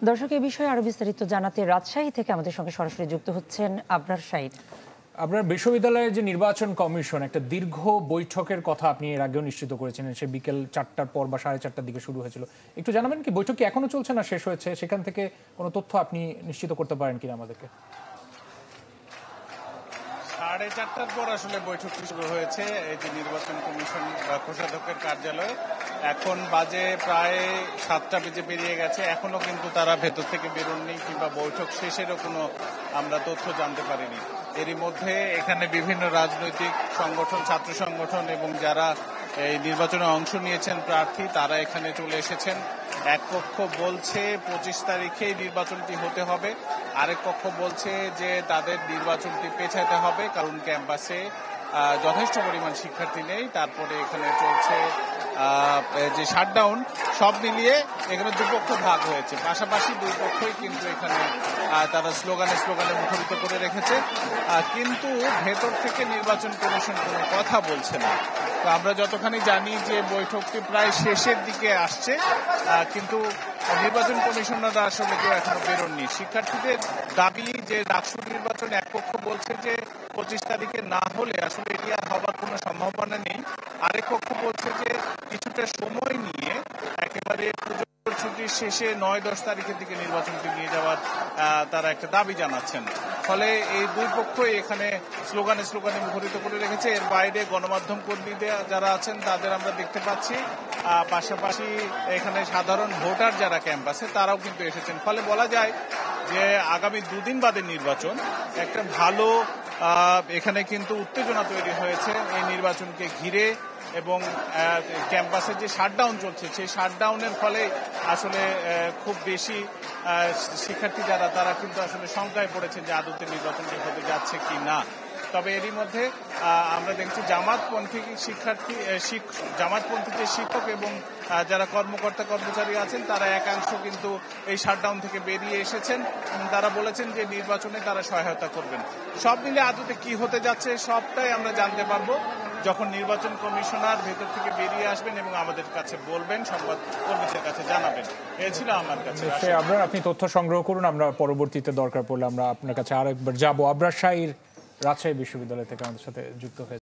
দর্শক এই বিষয়ে আরো বিস্তারিত জানাতে রাজশাহী থেকে আমাদের সঙ্গে সরাসরি যুক্ত হচ্ছেন আবরার শাহিদ। আপনার বিশ্ববিদ্যালয়ের যে নির্বাচন কমিশন একটা দীর্ঘ বৈঠকের কথা আপনি এর আগেও নিশ্চিত করেছিলেন, সে বিকেল 4টার পর বা 4:30টার দিকে শুরু হয়েছিল। একটু জানাবেন কি বৈঠক কি এখনো চলছে না শেষ হয়েছে? সেখান থেকে কোনো তথ্য আপনি নিশ্চিত করতে পারেন কিনা আমাদেরকে? 4:30টার পর আসলে বৈঠকটি শুরু হয়েছে এই যে নির্বাচন কমিশন বা কোষাধ্যক্ষের কার্যালয়ে। এখন বাজে প্রায় 7টা বেজে পেরিয়ে গেছে, এখনো কিন্তু তারা ভেতর থেকে বেরোননি কিংবা বৈঠক শেষেরও কোনো আমরা তথ্য জানতে পারিনি। এরই মধ্যে এখানে বিভিন্ন রাজনৈতিক সংগঠন, ছাত্র সংগঠন এবং যারা এই নির্বাচনে অংশ নিয়েছেন প্রার্থী, তারা এখানে চলে এসেছেন। এক পক্ষ বলছে 25 তারিখেই নির্বাচনটি হতে হবে, আরেক পক্ষ বলছে যে তাদের নির্বাচনটি পেছাতে হবে কারণ ক্যাম্পাসে যথেষ্ট পরিমাণ শিক্ষার্থী নেই। তারপরে এখানে চলছে যে শাটডাউন, সব মিলিয়ে এখানে দুপক্ষ ভাগ হয়েছে। পাশাপাশি দুই পক্ষই কিন্তু এখানে তারা স্লোগানে মুখরিত করে রেখেছে, কিন্তু ভেতর থেকে নির্বাচন কমিশন কোনো কথা বলছে না। তো আমরা যতখানি জানি যে বৈঠকটি প্রায় শেষের দিকে আসছে, কিন্তু নির্বাচন কমিশনাররা আসলে কেউ এখনো বেরোননি। শিক্ষার্থীদের দাবি যে ডাকসু নির্বাচন এক পক্ষ বলছে যে 25 তারিখে না হলে আসলে এটি আর হবার কোনো সম্ভাবনা নেই, আরেক পক্ষ বলছে যে কিছুটা সময় নিয়ে একেবারে পুজোর ছুটির শেষে 9-10 তারিখের দিকে নির্বাচনটি নিয়ে যাওয়ার তারা একটা দাবি জানাচ্ছেন। ফলে এই দুই পক্ষই এখানে স্লোগানে মুখরিত করে রেখেছে। এর বাইরে গণমাধ্যম কর্মীদের যারা আছেন তাদের আমরা দেখতে পাচ্ছি, পাশাপাশি এখানে সাধারণ ভোটার যারা ক্যাম্পাসে তারাও কিন্তু এসেছেন। ফলে বলা যায় যে আগামী দুদিন বাদে নির্বাচন, একটা ভালো এখানে কিন্তু উত্তেজনা তৈরি হয়েছে এই নির্বাচনকে ঘিরে। এবং ক্যাম্পাসে যে শাটডাউন চলছে, সেই শাটডাউনের ফলে আসলে খুব বেশি শিক্ষার্থী যারা তারা কিন্তু আসলে শঙ্কায় পড়েছেন যে আদতে নির্বাচনটি হতে যাচ্ছে কি না। তবে এরই মধ্যে আমরা দেখছি জামাতপন্থী যে শিক্ষক এবং যারা কর্মচারী আছেন তারা একাংশ কিন্তু এই শাটডাউন থেকে বেরিয়ে এসেছেন এবং তারা বলেছেন যে নির্বাচনে তারা সহায়তা করবেন। সব মিলে আদতে কি হতে যাচ্ছে সবটাই আমরা জানতে পারবো যখন নির্বাচন কমিশনার ভেতর থেকে বেরিয়ে আসবেন এবং আমাদের কাছে বলবেন, সংবাদ কর্মীদের কাছে জানাবেন। এ ছিল আমার কাছে। আপনি তথ্য সংগ্রহ করুন, আমরা পরবর্তীতে দরকার পড়লে আমরা আপনার কাছে আরেকবার যাবো। আবরার শাহিদ রাজশাহী বিশ্ববিদ্যালয় থেকে আমাদের সাথে যুক্ত হয়েছে।